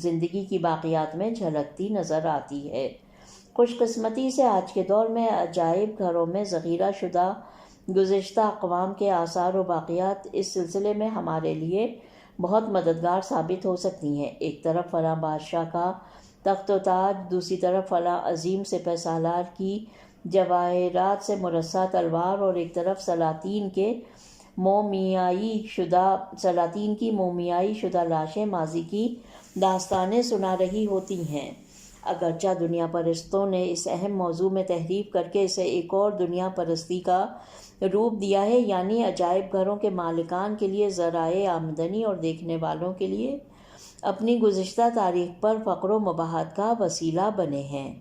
Speaker 3: زندگی کی باقیات میں جھلکتی نظر آتی ہے۔ خوش قسمتی سے آج کے دور میں عجائب گھروں میں ذخیرہ شدہ گزشتہ اقوام کے آثار و باقیات اس سلسلے میں ہمارے لیے بہت مددگار ثابت ہو سکتی ہیں۔ ایک طرف فلاں بادشاہ کا تخت و تاج، دوسری طرف فلاں عظیم سپہ سالار کی جواہرات سے مرصع تلوار، اور ایک طرف سلاطین کی مومیائی شدہ لاشیں ماضی کی داستانیں سنا رہی ہوتی ہیں۔ اگرچہ دنیا پرستوں نے اس اہم موضوع میں تحریف کر کے اسے ایک اور دنیا پرستی کا روپ دیا ہے، یعنی عجائب گھروں کے مالکان کے لیے ذرائع آمدنی اور دیکھنے والوں کے لیے اپنی گزشتہ تاریخ پر فخر و مباحثت کا وسیلہ بنے ہیں۔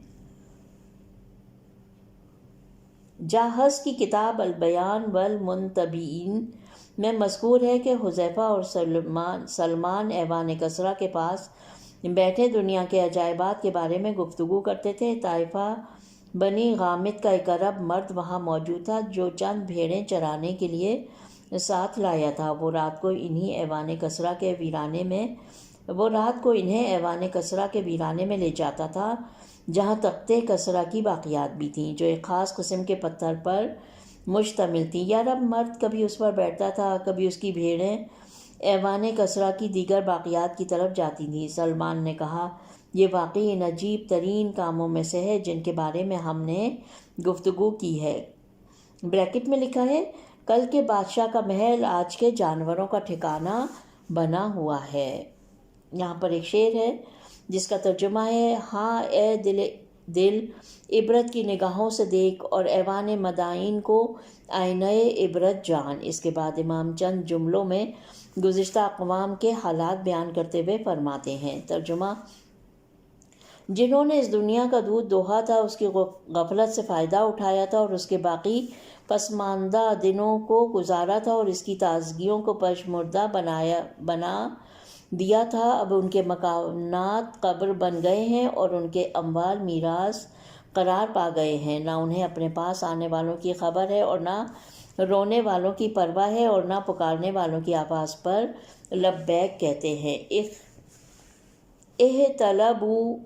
Speaker 3: جاحظ کی کتاب البیان والمنتبئین میں مذکور ہے کہ حذیفہ اور سلمان ایوان کسریٰ کے پاس بیٹھے دنیا کے عجائبات کے بارے میں گفتگو کرتے تھے۔ طائفہ بنی غامد کا ایک عرب مرد وہاں موجود تھا جو چند بھیڑیں چرانے کے لیے ساتھ لایا تھا۔ وہ رات کو انہیں ایوان کسریٰ کے ویرانے میں لے جاتا تھا، جہاں تخت کسریٰ کی باقیات بھی تھیں، جو ایک خاص قسم کے پتھر پر مشتمل تھیں۔ یا رب، مرد کبھی اس پر بیٹھتا تھا، کبھی اس کی بھیڑیں ایوان کسرا کی دیگر باقیات کی طرف جاتی تھیں۔ سلمان نے کہا، یہ واقعی ان عجیب ترین کاموں میں سے ہے جن کے بارے میں ہم نے گفتگو کی ہے۔ بریکٹ میں لکھا ہے، کل کے بادشاہ کا محل آج کے جانوروں کا ٹھکانہ بنا ہوا ہے۔ یہاں پر ایک شعر ہے جس کا ترجمہ ہے، ہاں اے دل عبرت کی نگاہوں سے دیکھ اور ایوان مدائن کو آئینہ عبرت جان۔ اس کے بعد امام چند جملوں میں گزشتہ اقوام کے حالات بیان کرتے ہوئے فرماتے ہیں۔ ترجمہ، جنہوں نے اس دنیا کا دودھ دوہا تھا، اس کی غفلت سے فائدہ اٹھایا تھا اور اس کے باقی پسماندہ دنوں کو گزارا تھا اور اس کی تازگیوں کو پشمردہ بنا دیا تھا، اب ان کے مکانات قبر بن گئے ہیں اور ان کے اموال میراث قرار پا گئے ہیں۔ نہ انہیں اپنے پاس آنے والوں کی خبر ہے اور نہ رونے والوں کی پرواہ ہے اور نہ پکارنے والوں کی آواز پر لبیک کہتے ہیں۔ احتلبوا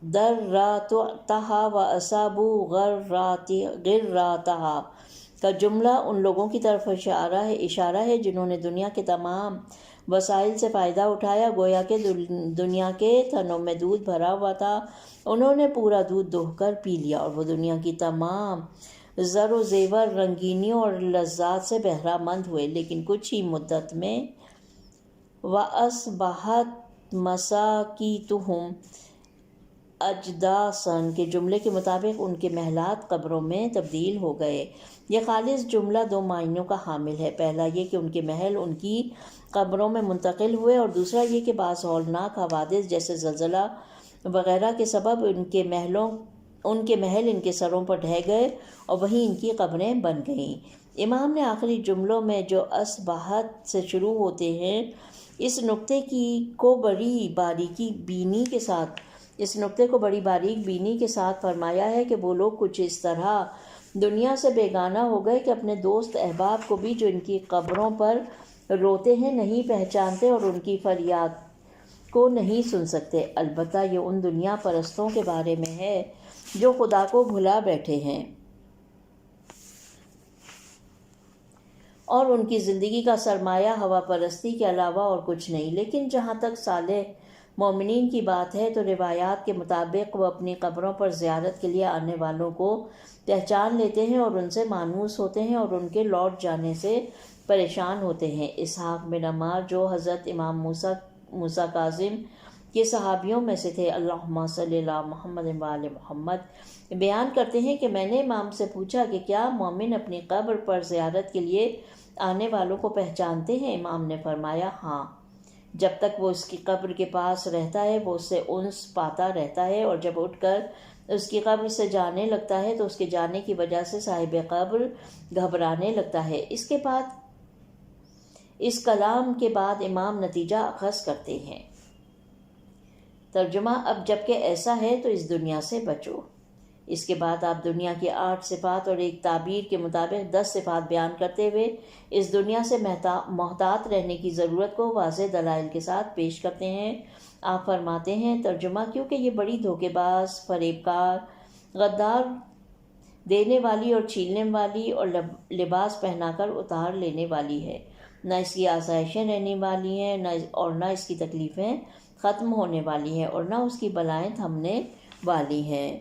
Speaker 3: دراتها واصابوا غراتها کا جملہ ان لوگوں کی طرف اشارہ ہے جنہوں نے دنیا کے تمام وسائل سے فائدہ اٹھایا، گویا کہ دنیا کے تھنوں میں دودھ بھرا ہوا تھا، انہوں نے پورا دودھ دوہ کر پی لیا اور وہ دنیا کی تمام زر و زیور، رنگینیوں اور لذات سے بہرہ مند ہوئے، لیکن کچھ ہی مدت میں وَأَصْبَحَتْ مَسَاكِنُهُمْ اجداسن کے جملے کے مطابق ان کے محلات قبروں میں تبدیل ہو گئے۔ یہ خالص جملہ دو معنیوں کا حامل ہے، پہلا یہ کہ ان کے محل ان کی قبروں میں منتقل ہوئے، اور دوسرا یہ کہ بعض ہولناک حوادث جیسے زلزلہ وغیرہ کے سبب ان کے محل ان کے سروں پر ڈھہ گئے اور وہیں ان کی قبریں بن گئیں۔ امام نے آخری جملوں میں جو اصبحت سے شروع ہوتے ہیں، اس نقطے کو بڑی باریک بینی کے ساتھ فرمایا ہے کہ وہ لوگ کچھ اس طرح دنیا سے بیگانہ ہو گئے کہ اپنے دوست احباب کو بھی جو ان کی قبروں پر روتے ہیں نہیں پہچانتے اور ان کی فریاد کو نہیں سن سکتے۔ البتہ یہ ان دنیا پرستوں کے بارے میں ہے جو خدا کو بھلا بیٹھے ہیں اور ان کی زندگی کا سرمایہ ہوا پرستی کے علاوہ اور کچھ نہیں۔ لیکن جہاں تک صالح مومنین کی بات ہے تو روایات کے مطابق وہ اپنی قبروں پر زیارت کے لیے آنے والوں کو پہچان لیتے ہیں اور ان سے مانوس ہوتے ہیں اور ان کے لوٹ جانے سے پریشان ہوتے ہیں۔ اسحاق بن عمار جو حضرت امام موسیٰ کاظم کے صحابیوں میں سے تھے، اللہم صلی علی محمد وآل محمد، بیان کرتے ہیں کہ میں نے امام سے پوچھا کہ کیا مومن اپنی قبر پر زیارت کے لیے آنے والوں کو پہچانتے ہیں؟ امام نے فرمایا، ہاں، جب تک وہ اس کی قبر کے پاس رہتا ہے وہ اس سے انس پاتا رہتا ہے، اور جب اٹھ کر اس کی قبر سے جانے لگتا ہے تو اس کے جانے کی وجہ سے صاحب قبر گھبرانے لگتا ہے۔ اس کلام کے بعد امام نتیجہ اخذ کرتے ہیں۔ ترجمہ، اب جب کہ ایسا ہے تو اس دنیا سے بچو۔ اس کے بعد آپ دنیا کی 8 صفات اور ایک تعبیر کے مطابق 10 صفات بیان کرتے ہوئے اس دنیا سے محتاط رہنے کی ضرورت کو واضح دلائل کے ساتھ پیش کرتے ہیں۔ آپ فرماتے ہیں، ترجمہ، کیونکہ یہ بڑی دھوکے باز، فریب کار، غدار، دینے والی اور چھیننے والی اور لباس پہنا کر اتار لینے والی ہے، نہ اس کی آسائشیں رہنے والی ہیں اور نہ اس کی تکلیفیں ختم ہونے والی ہیں اور نہ اس کی بلائیں تھمنے والی ہیں۔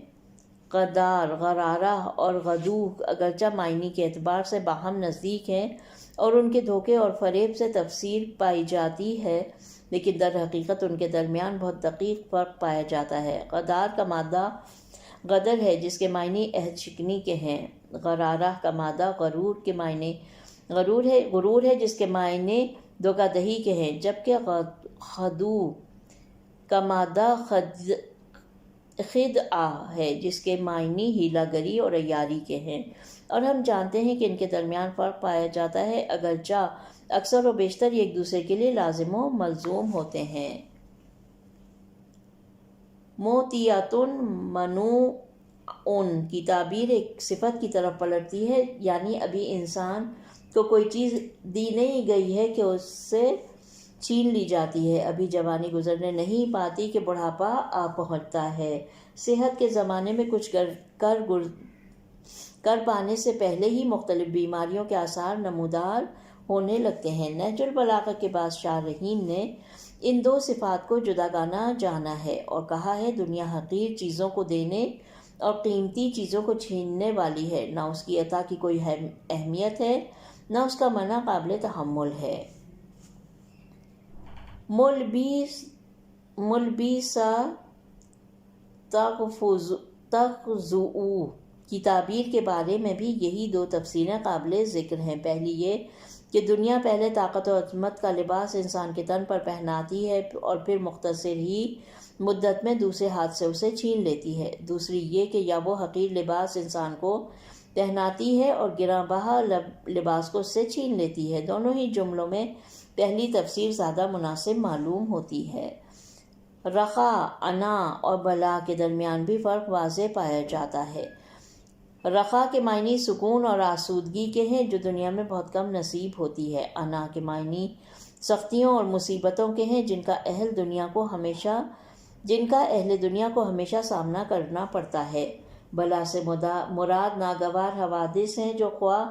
Speaker 3: غدار، غرارہ اور غدور اگرچہ معنی کے اعتبار سے باہم نزدیک ہیں اور ان کے دھوکے اور فریب سے تفسیر پائی جاتی ہے، لیکن در حقیقت ان کے درمیان بہت دقیق فرق پایا جاتا ہے۔ غدار کا مادہ غدر ہے جس کے معنی عہد شکنی کے ہیں۔ غرارہ کا مادہ غرور ہے جس کے معنی دھوکہ دہی کے ہیں، جبکہ خدوع کا مادہ خدعہ ہے جس کے معنی ہیلہ گری اور عیاری کے ہیں، اور ہم جانتے ہیں کہ ان کے درمیان فرق پایا جاتا ہے، اگرچہ اکثر و بیشتر یہ ایک دوسرے کے لیے لازم و ملزوم ہوتے ہیں۔ موتیاتن منوعن کی تعبیر ایک صفت کی طرف پلٹتی ہے، یعنی ابھی انسان کو کوئی چیز دی نہیں گئی ہے کہ اس سے چھین لی جاتی ہے، ابھی جوانی گزرنے نہیں پاتی کہ بڑھاپا آ پہنچتا ہے، صحت کے زمانے میں کچھ کر پانے سے پہلے ہی مختلف بیماریوں کے آثار نمودار ہونے لگتے ہیں۔ نہج البلاغہ کے بعد شاہ رحیم نے ان دو صفات کو جداگانہ جانا ہے اور کہا ہے دنیا حقیر چیزوں کو دینے اور قیمتی چیزوں کو چھیننے والی ہے، نہ اس کی عطا کی کوئی اہمیت ہے نہ اس کا منع قابل تحمل ہے۔ ملبیسا تغزؤ کی تعبیر کے بارے میں بھی یہی دو تفسیریں قابل ذکر ہیں۔ پہلی یہ کہ دنیا پہلے طاقت و عظمت کا لباس انسان کے تن پر پہناتی ہے اور پھر مختصر ہی مدت میں دوسرے ہاتھ سے اسے چھین لیتی ہے۔ دوسری یہ کہ یا وہ حقیر لباس انسان کو پہناتی ہے اور گراں بہا لباس کو اس سے چھین لیتی ہے۔ دونوں ہی جملوں میں پہلی تفسیر زیادہ مناسب معلوم ہوتی ہے۔ رخا، انا اور بلا کے درمیان بھی فرق واضح پایا جاتا ہے۔ رخا کے معنی سکون اور آسودگی کے ہیں جو دنیا میں بہت کم نصیب ہوتی ہے۔ انا کے معنی سختیوں اور مصیبتوں کے ہیں جن کا اہل دنیا کو ہمیشہ سامنا کرنا پڑتا ہے۔ بلا سے مراد ناگوار حوادث ہیں جو خواہ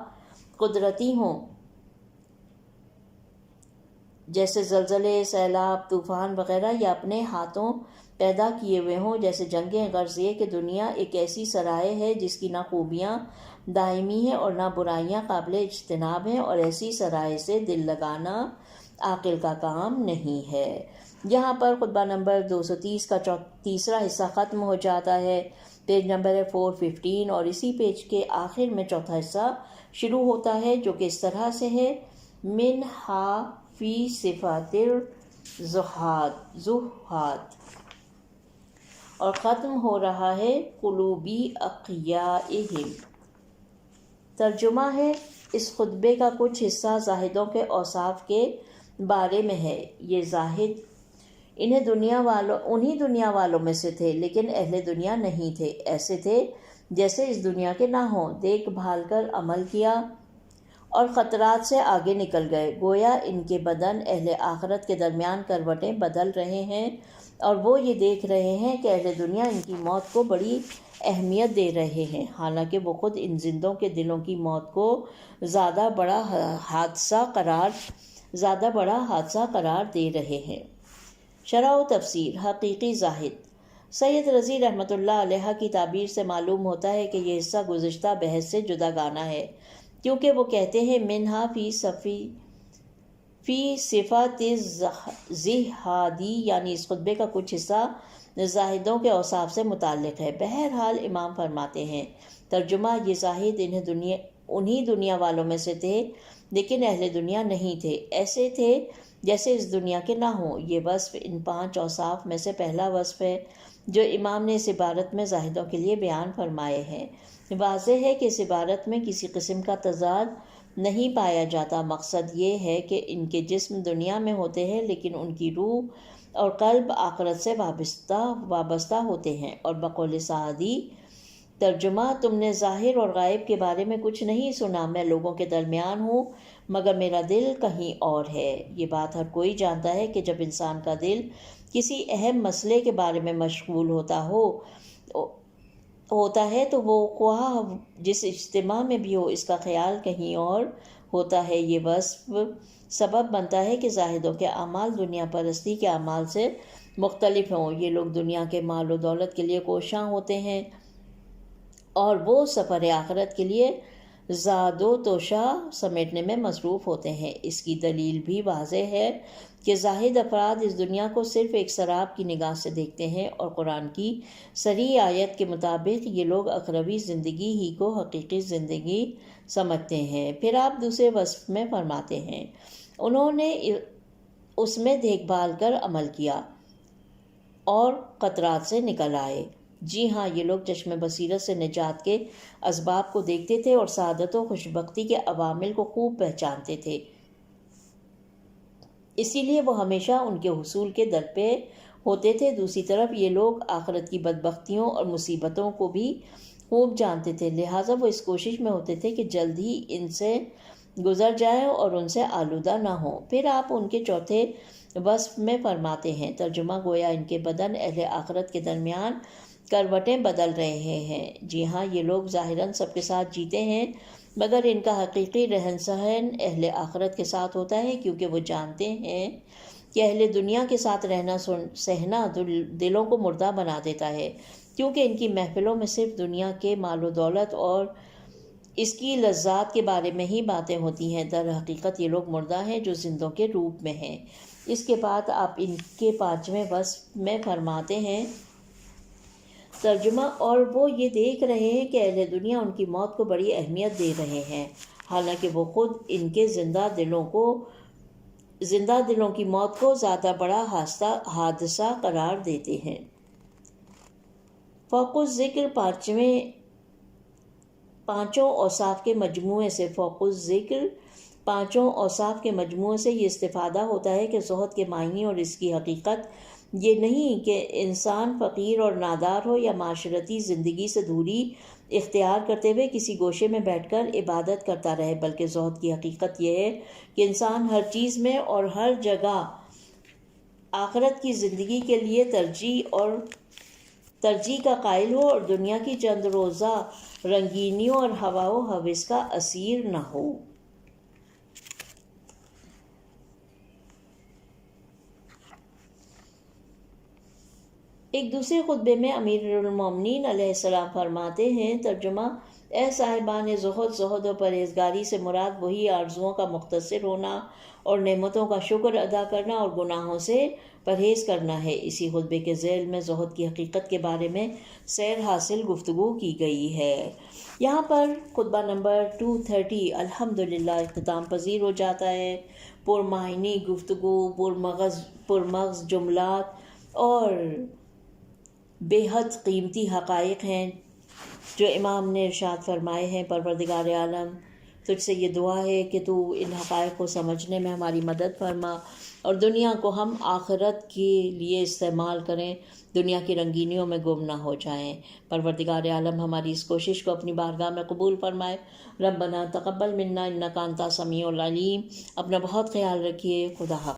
Speaker 3: قدرتی ہوں جیسے زلزلے، سیلاب، طوفان وغیرہ، یا اپنے ہاتھوں پیدا کیے ہوئے ہوں جیسے جنگیں۔ غرض یہ کہ دنیا ایک ایسی سرائے ہے جس کی نہ خوبیاں دائمی ہیں اور نہ برائیاں قابل اجتناب ہیں، اور ایسی سرائے سے دل لگانا عاقل کا کام نہیں ہے۔ یہاں پر خطبہ نمبر 230 کا تیسرا حصہ ختم ہو جاتا ہے۔ پیج نمبر ہے 415 اور اسی پیج کے آخر میں چوتھا حصہ شروع ہوتا ہے جو کہ اس طرح سے ہے: منہا فی صفات الزہاد، اور ختم ہو رہا ہے قلوبی اقیائہم۔ ترجمہ ہے: اس خطبے کا کچھ حصہ زاہدوں کے اوصاف کے بارے میں ہے۔ یہ زاہد انہی دنیا والوں میں سے تھے لیکن اہل دنیا نہیں تھے، ایسے تھے جیسے اس دنیا کے نہ ہوں، دیکھ بھال کر عمل کیا اور خطرات سے آگے نکل گئے۔ گویا ان کے بدن اہل آخرت کے درمیان کروٹیں بدل رہے ہیں اور وہ یہ دیکھ رہے ہیں کہ اہل دنیا ان کی موت کو بڑی اہمیت دے رہے ہیں، حالانکہ وہ خود ان زندوں کے دلوں کی موت کو زیادہ بڑا حادثہ قرار دے رہے ہیں۔ شرح و تفسیر: حقیقی زاہد سید رضی رحمۃ اللہ علیہ کی تعبیر سے معلوم ہوتا ہے کہ یہ حصہ گزشتہ بحث سے جداگانہ ہے، کیونکہ وہ کہتے ہیں منہا فی صفات الزہادی، یعنی اس خطبے کا کچھ حصہ زاہدوں کے اوصاف سے متعلق ہے۔ بہرحال امام فرماتے ہیں، ترجمہ: یہ زاہد انہی دنیا والوں میں سے تھے لیکن اہل دنیا نہیں تھے، ایسے تھے جیسے اس دنیا کے نہ ہوں۔ یہ وصف ان 5 اوصاف میں سے پہلا وصف ہے جو امام نے اس عبارت میں زاہدوں کے لیے بیان فرمائے ہیں۔ واضح ہے کہ اس عبارت میں کسی قسم کا تضاد نہیں پایا جاتا۔ مقصد یہ ہے کہ ان کے جسم دنیا میں ہوتے ہیں لیکن ان کی روح اور قلب آخرت سے وابستہ ہوتے ہیں۔ اور بقول سعدی، ترجمہ: تم نے ظاہر اور غائب کے بارے میں کچھ نہیں سنا، میں لوگوں کے درمیان ہوں مگر میرا دل کہیں اور ہے۔ یہ بات ہر کوئی جانتا ہے کہ جب انسان کا دل کسی اہم مسئلے کے بارے میں مشغول ہوتا ہے تو وہ خواہ جس اجتماع میں بھی ہو اس کا خیال کہیں اور ہوتا ہے۔ یہ وصف سبب بنتا ہے کہ زاہدوں کے اعمال دنیا پرستی کے اعمال سے مختلف ہوں۔ یہ لوگ دنیا کے مال و دولت کے لیے کوشاں ہوتے ہیں اور وہ سفر آخرت کے لیے زاد و توشہ سمیٹنے میں مصروف ہوتے ہیں۔ اس کی دلیل بھی واضح ہے کہ زاہد افراد اس دنیا کو صرف ایک سراب کی نگاہ سے دیکھتے ہیں، اور قرآن کی صریح آیت کے مطابق یہ لوگ اخروی زندگی ہی کو حقیقی زندگی سمجھتے ہیں۔ پھر آپ دوسرے وصف میں فرماتے ہیں، انہوں نے اس میں دیکھ بھال کر عمل کیا اور خطرات سے نکل آئے۔ جی ہاں، یہ لوگ چشم بصیرت سے نجات کے اسباب کو دیکھتے تھے اور سعادت و خوشبختی کے عوامل کو خوب پہچانتے تھے، اسی لیے وہ ہمیشہ ان کے حصول کے در پہ ہوتے تھے۔ دوسری طرف یہ لوگ آخرت کی بدبختیوں اور مصیبتوں کو بھی خوب جانتے تھے، لہٰذا وہ اس کوشش میں ہوتے تھے کہ جلد ہی ان سے گزر جائیں اور ان سے آلودہ نہ ہوں۔ پھر آپ ان کے چوتھے وصف میں فرماتے ہیں، ترجمہ: گویا ان کے بدن اہل آخرت کے درمیان کروٹیں بدل رہے ہیں۔ جی ہاں، یہ لوگ ظاہراً سب کے ساتھ جیتے ہیں، مگر ان کا حقیقی رہن سہن اہل آخرت کے ساتھ ہوتا ہے، کیونکہ وہ جانتے ہیں کہ اہل دنیا کے ساتھ رہنا سہنا دلوں کو مردہ بنا دیتا ہے، کیونکہ ان کی محفلوں میں صرف دنیا کے مال و دولت اور اس کی لذات کے بارے میں ہی باتیں ہوتی ہیں۔ در حقیقت یہ لوگ مردہ ہیں جو زندوں کے روپ میں ہیں۔ اس کے بعد آپ ان کے 5ویں وصف میں فرماتے ہیں ترجمہ، اور وہ یہ دیکھ رہے ہیں کہ اہل دنیا ان کی موت کو بڑی اہمیت دے رہے ہیں، حالانکہ وہ خود ان کے زندہ دلوں کی موت کو زیادہ بڑا حادثہ قرار دیتے ہیں۔ فوق الذکر پانچوں اوصاف کے مجموعے سے یہ استفادہ ہوتا ہے کہ زہد کے معنی اور اس کی حقیقت یہ نہیں کہ انسان فقیر اور نادار ہو یا معاشرتی زندگی سے دوری اختیار کرتے ہوئے کسی گوشے میں بیٹھ کر عبادت کرتا رہے، بلکہ زہد کی حقیقت یہ ہے کہ انسان ہر چیز میں اور ہر جگہ آخرت کی زندگی کے لیے ترجیح کا قائل ہو اور دنیا کی چند روزہ رنگینیوں اور ہوا و ہوس کا اسیر نہ ہو۔ ایک دوسرے خطبے میں امیر المومنین علیہ السلام فرماتے ہیں ترجمہ، اے صاحبان زہد و پرہیزگاری سے مراد وہی آرزوؤں کا مختصر ہونا اور نعمتوں کا شکر ادا کرنا اور گناہوں سے پرہیز کرنا ہے۔ اسی خطبے کے ذیل میں زہد کی حقیقت کے بارے میں سیر حاصل گفتگو کی گئی ہے۔ یہاں پر خطبہ نمبر 230 الحمدللہ اختتام پذیر ہو جاتا ہے۔ پرمعنی گفتگو، پرمغز جملات اور بے حد قیمتی حقائق ہیں جو امام نے ارشاد فرمائے ہیں۔ پروردگار عالم، تجھ سے یہ دعا ہے کہ تو ان حقائق کو سمجھنے میں ہماری مدد فرما اور دنیا کو ہم آخرت کے لیے استعمال کریں، دنیا کی رنگینیوں میں گم نہ ہو جائیں۔ پروردگار عالم ہماری اس کوشش کو اپنی بارگاہ میں قبول فرمائے۔ ربنا تقبل منا انک انت السمیع العلیم۔ اپنا بہت خیال رکھیے۔ خدا حافظ۔